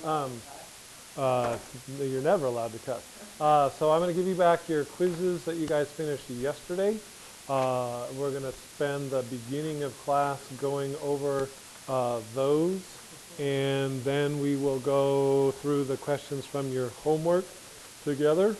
Um, uh, you're never allowed to cuss. So I'm going to give you back your quizzes that you guys finished yesterday. We're going to spend the beginning of class going over those, and then we will go through the questions from your homework together,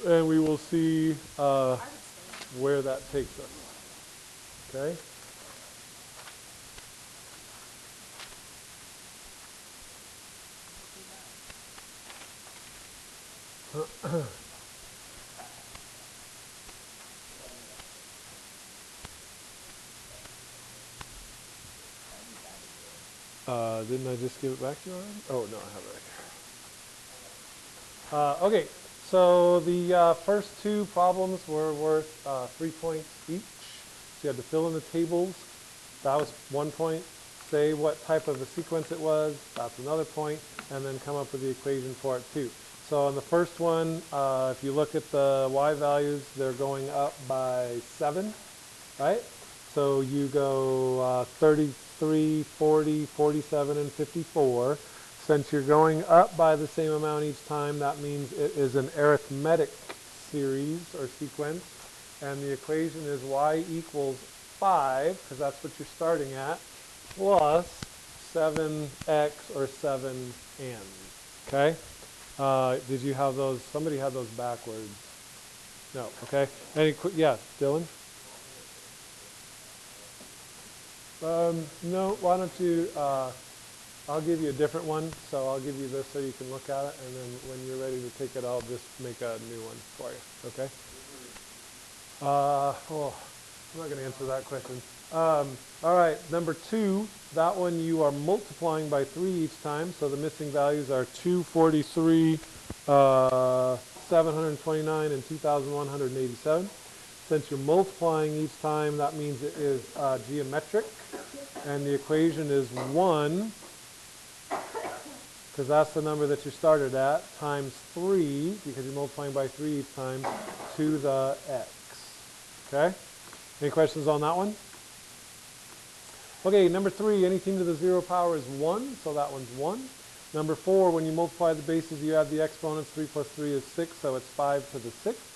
and we will see where that takes us. Okay? Didn't I just give it back to you already? Oh, no, I have it right here. Okay, so the first two problems were worth 3 points each. So you had to fill in the tables. That was 1 point. Say what type of a sequence it was. That's another point. And then come up with the equation for it too. So on the first one, if you look at the y values, they're going up by 7, right? So you go 33, 40, 47, and 54. Since you're going up by the same amount each time, that means it is an arithmetic series or sequence. And the equation is y equals 5, because that's what you're starting at, plus 7x or 7n. Okay? Did you have those? Somebody had those backwards. No. Okay. Yeah, Dylan? No, why don't you, I'll give you a different one, so I'll give you this so you can look at it, and then when you're ready to take it, I'll just make a new one for you, okay? Oh, I'm not going to answer that question. All right, number 2, that one you are multiplying by 3 each time, so the missing values are 243, 729, and 2,187. Since you're multiplying each time, that means it is geometric. And the equation is 1, because that's the number that you started at, times 3, because you're multiplying by 3 each time, to the x. Okay? Any questions on that one? Okay, number 3, anything to the 0 power is 1, so that one's 1. Number 4, when you multiply the bases, you add the exponents. 3 plus 3 is 6, so it's 5 to the 6th.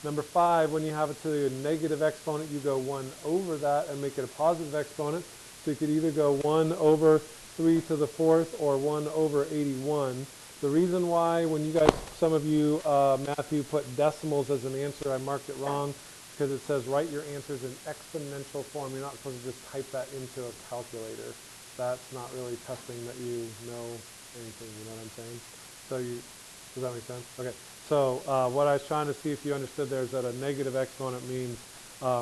Number 5, when you have it to the negative exponent, you go 1 over that and make it a positive exponent. So you could either go 1 over 3 to the 4th or 1 over 81. The reason why, when you guys, some of you, Matthew, put decimals as an answer, I marked it wrong, because it says write your answers in exponential form. You're not supposed to just type that into a calculator. That's not really testing that you know anything, you know what I'm saying? So does that make sense? Okay. So what I was trying to see if you understood there is that a negative exponent means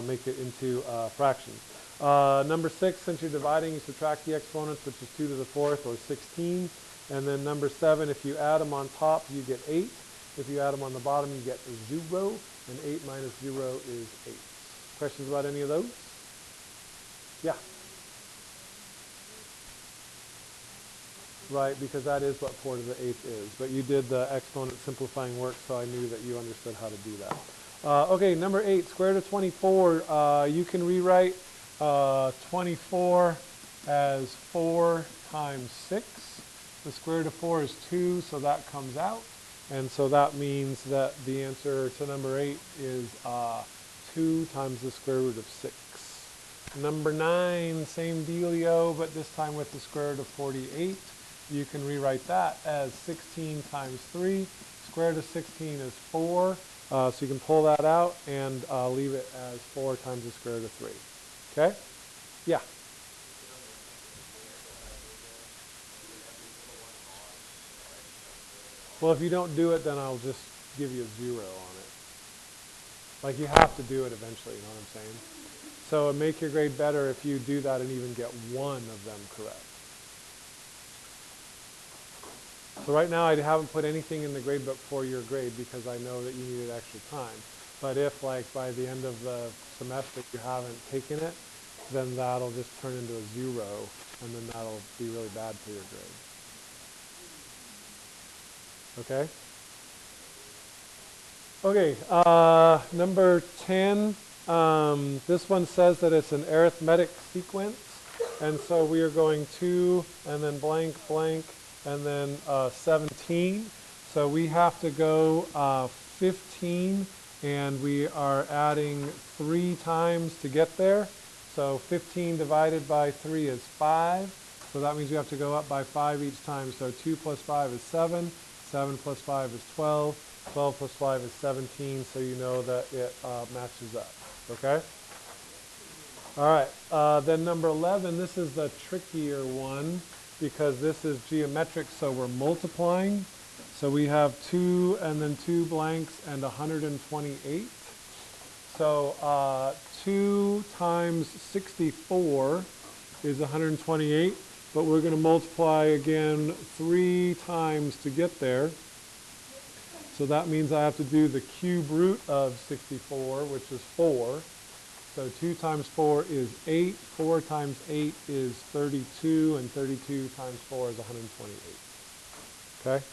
make it into fractions. Number 6, since you're dividing, you subtract the exponents, which is 2 to the 4th or 16. And then number 7, if you add them on top, you get 8. If you add them on the bottom, you get 0. And 8 minus 0 is 8. Questions about any of those? Yeah. Right, because that is what 4 to the 8th is. But you did the exponent simplifying work, so I knew that you understood how to do that. Okay, number 8, square root of 24. You can rewrite 24 as 4 times 6. The square root of 4 is 2, so that comes out. And so that means that the answer to number 8 is 2 times the square root of 6. Number 9, same dealio, but this time with the square root of 48. You can rewrite that as 16 times 3. Square root of 16 is 4. So you can pull that out and leave it as 4 times the square root of 3. Okay? Yeah. Well, if you don't do it, then I'll just give you a 0 on it. Like, you have to do it eventually, you know what I'm saying? So it'll make your grade better if you do that and even get one of them correct. So right now I haven't put anything in the grade book for your grade because I know that you needed extra time. But if, like, by the end of the semester you haven't taken it, then that'll just turn into a 0, and then that'll be really bad for your grade. Okay? Okay, number 10, This one says that it's an arithmetic sequence, and so we are going 2 and then blank blank and then 17. So we have to go 15, and we are adding 3 times to get there. So 15 divided by 3 is 5. So that means we have to go up by 5 each time. So 2 plus 5 is 7. 7 plus 5 is 12. 12 plus 5 is 17. So you know that it matches up. Okay? All right. Then number 11, this is the trickier one because this is geometric, so we're multiplying. So we have 2 and then 2 blanks and 128. So 2 times 64 is 128, but we're going to multiply again 3 times to get there. So that means I have to do the cube root of 64, which is 4. So 2 times 4 is 8. 4 times 8 is 32, and 32 times 4 is 128. Okay?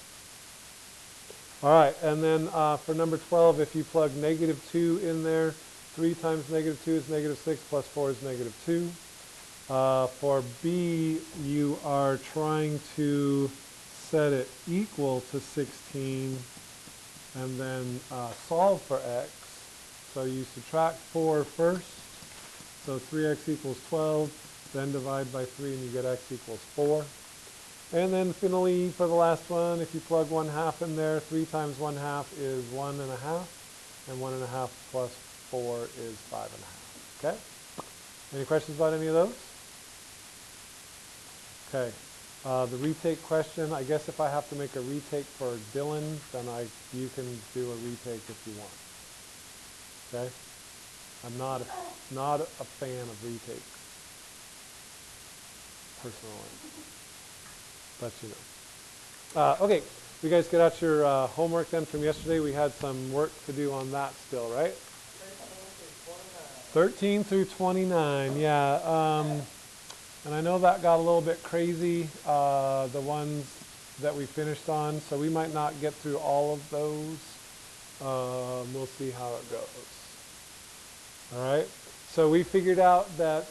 All right, and then for number 12, if you plug -2 in there, 3 times -2 is -6, plus 4 is -2. For B, you are trying to set it equal to 16 and then solve for x. So you subtract 4 first, so 3x equals 12, then divide by 3 and you get x equals 4. And then finally, for the last one, if you plug 1/2 in there, 3 times 1/2 is 1.5, and 1.5 plus 4 is 5.5. Okay? Any questions about any of those? Okay. The retake question, I guess if I have to make a retake for Dylan, then you can do a retake if you want. Okay? I'm not a fan of retakes, personally. But you know. Okay, you guys get out your homework then from yesterday. We had some work to do on that still, right? 13 through 29, yeah. And I know that got a little bit crazy, the ones that we finished on, so we might not get through all of those. We'll see how it goes. All right, so we figured out that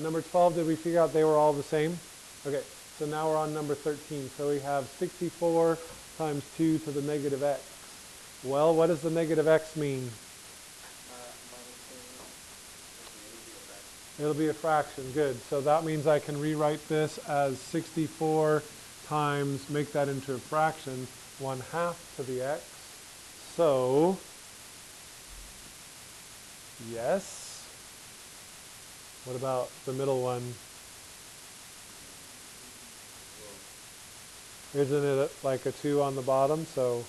number 12, did we figure out they were all the same? Okay. So now we're on number 13. So we have 64 times 2 to the negative x. Well, what does the negative x mean? It'll be a fraction. Good. So that means I can rewrite this as 64 times, make that into a fraction, 1/2 to the x. So, yes. What about the middle one? Isn't it like a 2 on the bottom? So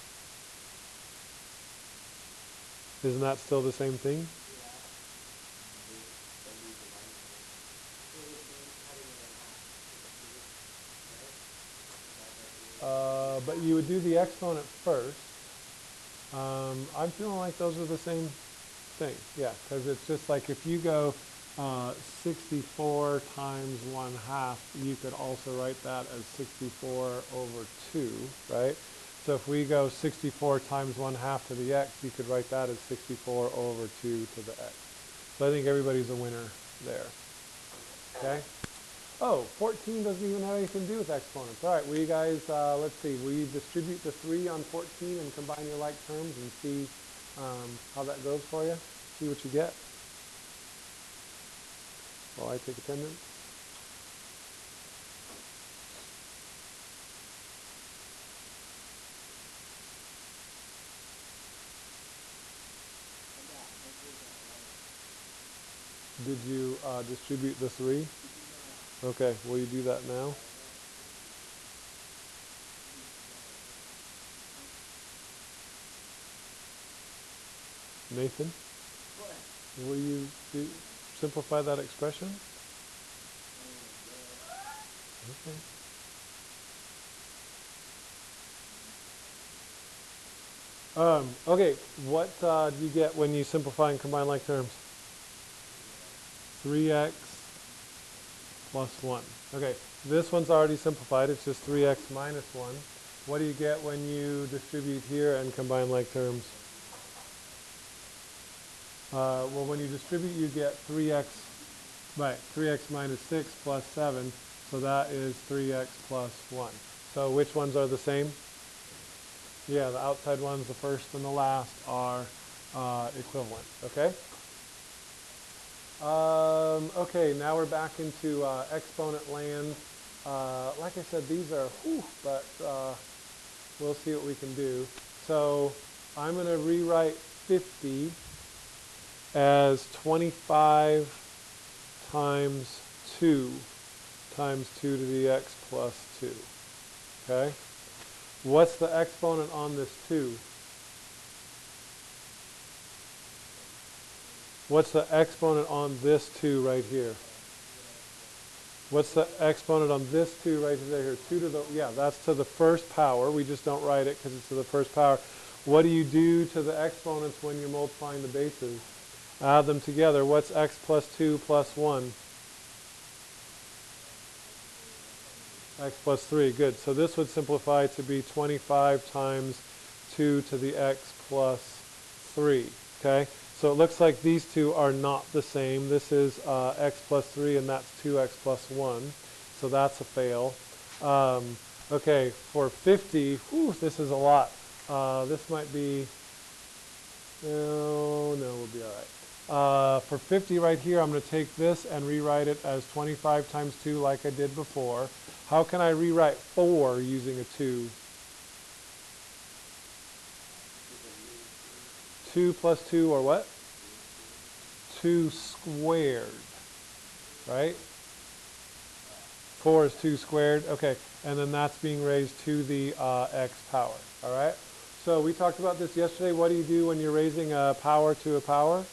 isn't that still the same thing? But you would do the exponent first. I'm feeling like those are the same thing. Yeah, because it's just like if you go 64 times 1/2, you could also write that as 64 over 2, right? So if we go 64 times 1/2 to the x, you could write that as 64 over 2 to the x. So I think everybody's a winner there. Okay? Oh, 14 doesn't even have anything to do with exponents. All right, will you guys, let's see, will you distribute the 3 on 14 and combine your like terms and see how that goes for you? See what you get. While I take attendance. Did you distribute the 3? Okay, will you do that now? Nathan? Will you simplify that expression? Okay. Okay, what do you get when you simplify and combine like terms? 3x plus 1. Okay, this one's already simplified. It's just 3x minus 1. What do you get when you distribute here and combine like terms? Well, when you distribute, you get 3x, right, 3x minus 6 plus 7, so that is 3x plus 1. So which ones are the same? Yeah, the outside ones, the first and the last, are equivalent, okay? Okay, now we're back into exponent land. Like I said, these are, but we'll see what we can do. So I'm going to rewrite 50 as 25 times 2 times 2 to the x plus 2. Okay? What's the exponent on this 2? What's the exponent on this 2 right here? What's the exponent on this 2 right here? 2 to the, yeah, that's to the first power. We just don't write it because it's to the first power. What do you do to the exponents when you're multiplying the bases? Add them together. What's x plus 2 plus 1? X plus 3. Good. So this would simplify to be 25 times 2 to the x plus 3. Okay? So it looks like these two are not the same. This is x plus 3 and that's 2x plus 1. So that's a fail. Okay, for 50, this is a lot. This might be, no, we'll be all right. For 50 right here, I'm going to take this and rewrite it as 25 times 2 like I did before. How can I rewrite 4 using a 2? 2 plus 2 or what? 2 squared, right? 4 is 2 squared, okay, and then that's being raised to the x power, all right? So we talked about this yesterday. What do you do when you're raising a power to a power?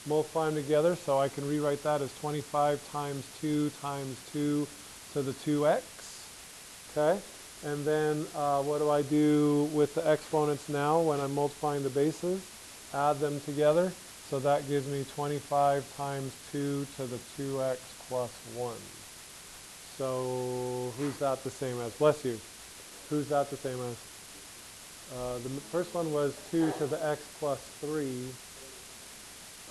Multiply them together, so I can rewrite that as 25 times 2 times 2 to the 2x, okay? And then what do I do with the exponents now when I'm multiplying the bases? Add them together, so that gives me 25 times 2 to the 2x plus 1. So who's that the same as? Bless you. Who's that the same as? The first one was 2 to the x plus 3.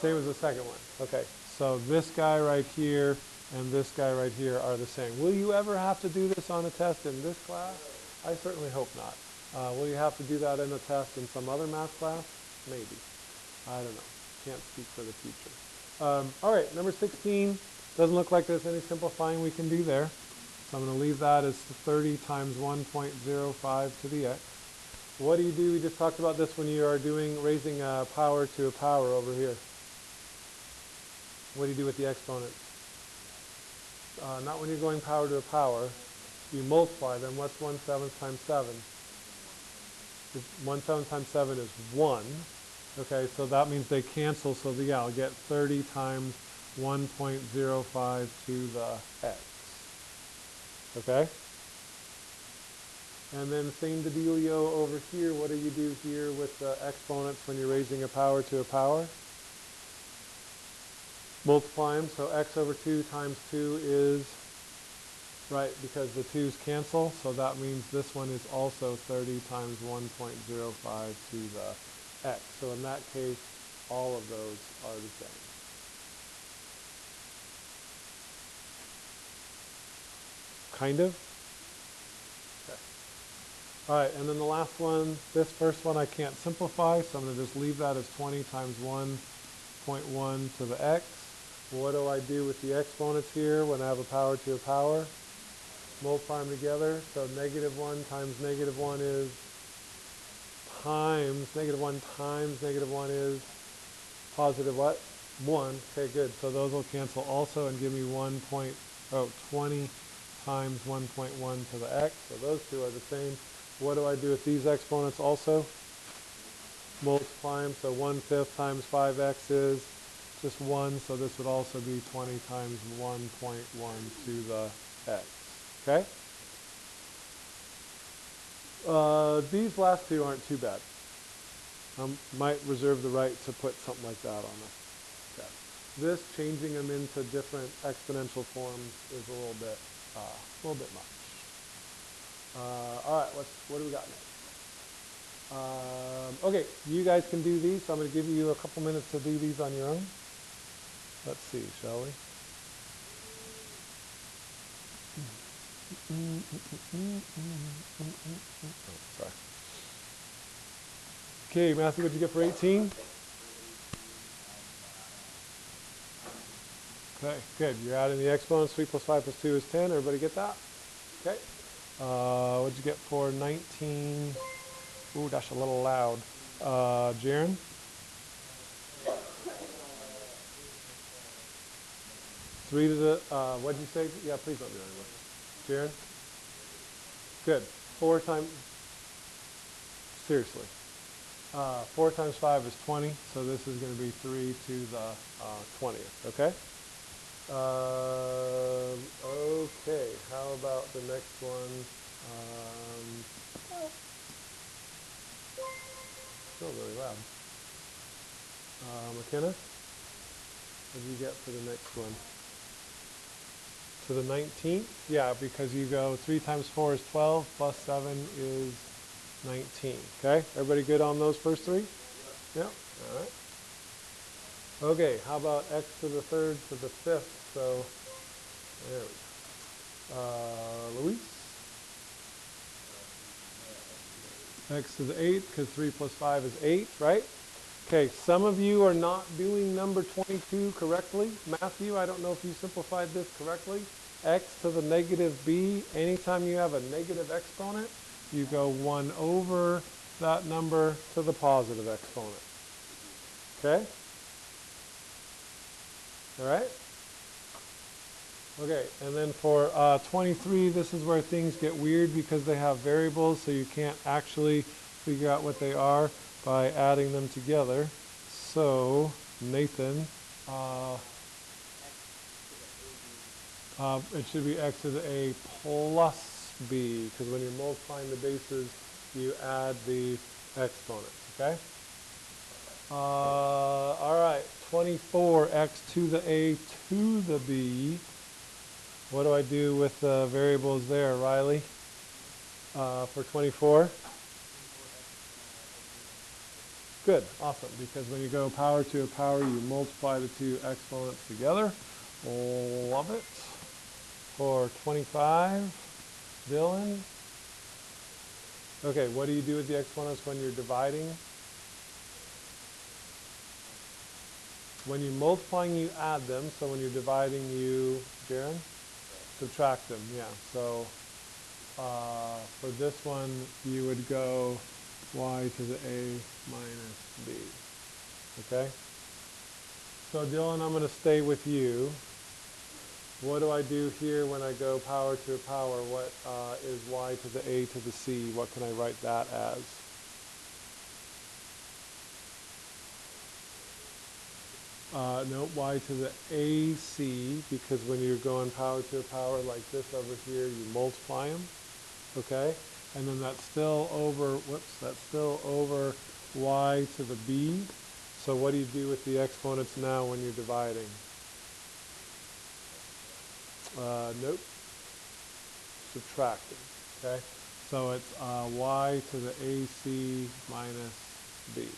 Same as the second one. Okay, so this guy right here and this guy right here are the same. Will you ever have to do this on a test in this class? I certainly hope not. Will you have to do that in a test in some other math class? Maybe. I don't know. Can't speak for the future. All right, number 16. Doesn't look like there's any simplifying we can do there. So I'm going to leave that as 30 times 1.05 to the x. What do you do? We just talked about this when you are raising a power to a power over here. What do you do with the exponents? Not when you're going power to a power. You multiply them. What's 1/7 times 7? 1/7 times 7 is 1. Okay, so that means they cancel. So yeah, I'll get 30 times 1.05 to the x. Okay? And then same dealio over here. What do you do here with the exponents when you're raising a power to a power? Multiply them. So x over 2 times 2 is, right, because the 2's cancel. So that means this one is also 30 times 1.05 to the x. So in that case, all of those are the same. Kind of? Okay. All right, and then the last one, this first one I can't simplify, so I'm going to just leave that as 20 times 1.1 to the x. What do I do with the exponents here when I have a power to a power? Multiply them together, so -1 times -1 is times, -1 times -1 is positive what? 1. Okay, good. So those will cancel also and give me 20 times 1.1 to the x. So those two are the same. What do I do with these exponents also? Multiply them. So 1/5 times 5x is just 1. So this would also be 20 times 1.1 to the x. Okay? These last two aren't too bad. I might reserve the right to put something like that on a test. This, changing them into different exponential forms, is a little bit much. All right, what do we got next? Okay, you guys can do these, so I'm going to give you a couple minutes to do these on your own. Let's see, shall we? Oh, sorry. Okay, Matthew, what'd you get for 18? Okay, good. You're adding the exponents. 3 plus 5 plus 2 is 10. Everybody get that? Okay. What'd you get for 19? Ooh, that's a little loud. Jaron? 3 to the, what'd you say? Yeah, please don't do that anymore. Jaron? Good. 4 times, seriously. 4 times 5 is 20, so this is going to be 3 to the 20th, okay? Okay, how about the next one? Still really loud. McKenna, what do you get for the next one? To the 19th? Yeah, because you go 3 times 4 is 12, plus 7 is 19. Okay, everybody good on those first three? Yeah, all right. Okay, how about x to the 3rd to the 5th? So, there we go. Luis? X to the 8th, because 3 plus 5 is 8, right? Okay, some of you are not doing number 22 correctly. Matthew, I don't know if you simplified this correctly. X to the negative b, anytime you have a negative exponent, you go 1 over that number to the positive exponent. Okay? All right? Okay, and then for 23, this is where things get weird because they have variables, so you can't actually figure out what they are by adding them together. So, Nathan, it should be x to the a plus b, because when you're multiplying the bases, you add the exponents, okay? All right, 24, x to the a to the b. What do I do with the variables there, Riley, for 24? Good, awesome, because when you go power to a power, you multiply the two exponents together. Love it. For 25, Dylan. Okay, what do you do with the exponents when you're dividing? When you're multiplying, you add them. So when you're dividing, you, Jaron? Subtract them, yeah. So for this one, you would go y to the a minus b. Okay? So Dylan, I'm going to stay with you. What do I do here when I go power to a power? What is y to the a to the c? What can I write that as? No, y to the ac, because when you're going power to a power like this over here, you multiply them. Okay? And then that's still over, that's still over y to the b. So what do you do with the exponents now when you're dividing? Nope. Subtracting. Okay? So it's y to the ac minus b.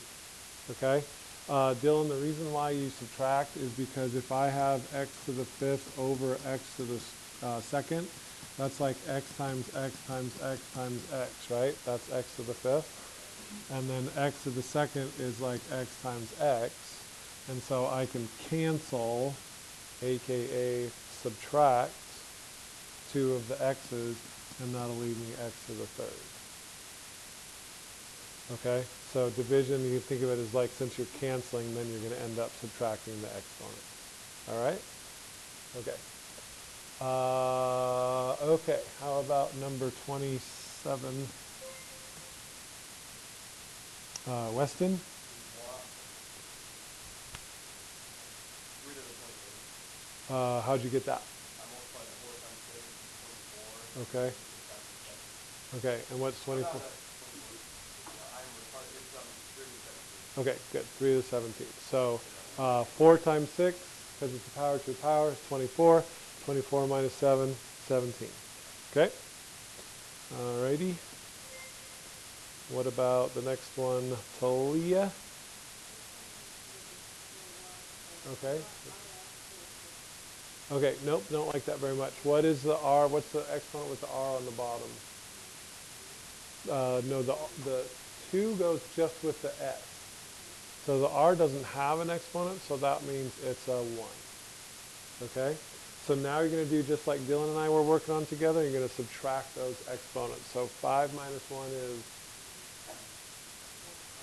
Okay? Dylan, the reason why you subtract is because if I have x to the 5th over x to the 2nd, that's like x times x times x times x, right? That's x to the 5th. And then x to the 2nd is like x times x. And so I can cancel, aka subtract, 2 of the x's, and that'll leave me x to the 3rd. Okay? So division, you can think of it as like since you're canceling, then you're going to end up subtracting the exponent. All right? Okay. Okay, how about number 27? Weston? How'd you get that? Okay. Okay, and what's 24? Okay, good. 3 to the 17th. So 4 times 6, because it's a power to a power, is 24. 24 minus 7, 17. Okay? Alrighty. What about the next one, Talia? Okay. Okay, nope, don't like that very much. What is the r? What's the exponent with the r on the bottom? No, the 2 goes just with the s. So the r doesn't have an exponent, so that means it's a 1. Okay? So now you're going to do just like Dylan and I were working on together. You're going to subtract those exponents. So 5 minus 1 is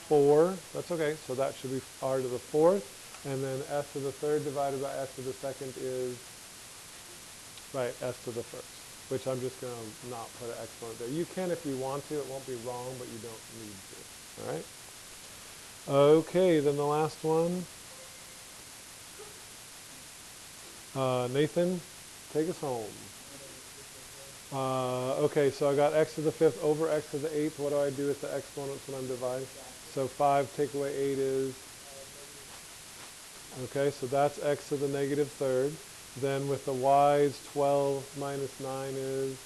4. That's okay. So that should be r to the 4th. And then s to the 3rd divided by s to the 2nd is, right, s to the 1st, which I'm just going to not put an exponent there. You can if you want to. It won't be wrong, but you don't need to. All right? Okay, then the last one. Nathan, take us home. Okay, so I got x to the 5th over x to the 8th. What do I do with the exponents when I'm dividing? So 5 take away 8 is, okay, so that's x to the negative 3rd. Then with the y's, 12 minus 9 is,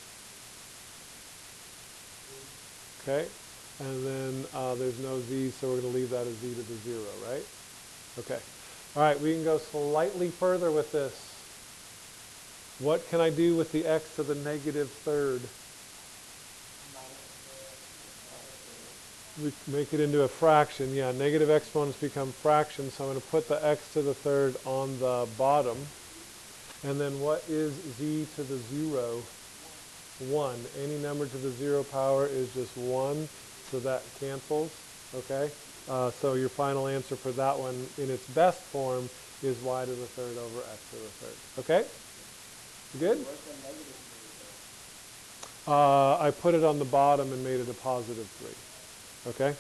okay, and then there's no z, so we're going to leave that as z to the 0, right? Okay. All right, we can go slightly further with this. What can I do with the x to the negative 3rd? We make it into a fraction. Yeah, negative exponents become fractions, so I'm going to put the x to the 3rd on the bottom. And then what is z to the 0? 1. Any number to the 0 power is just 1, so that cancels. Okay? So your final answer for that one in its best form is y to the 3rd over x to the 3rd. Okay? Good? I put it on the bottom and made it a positive 3. Okay?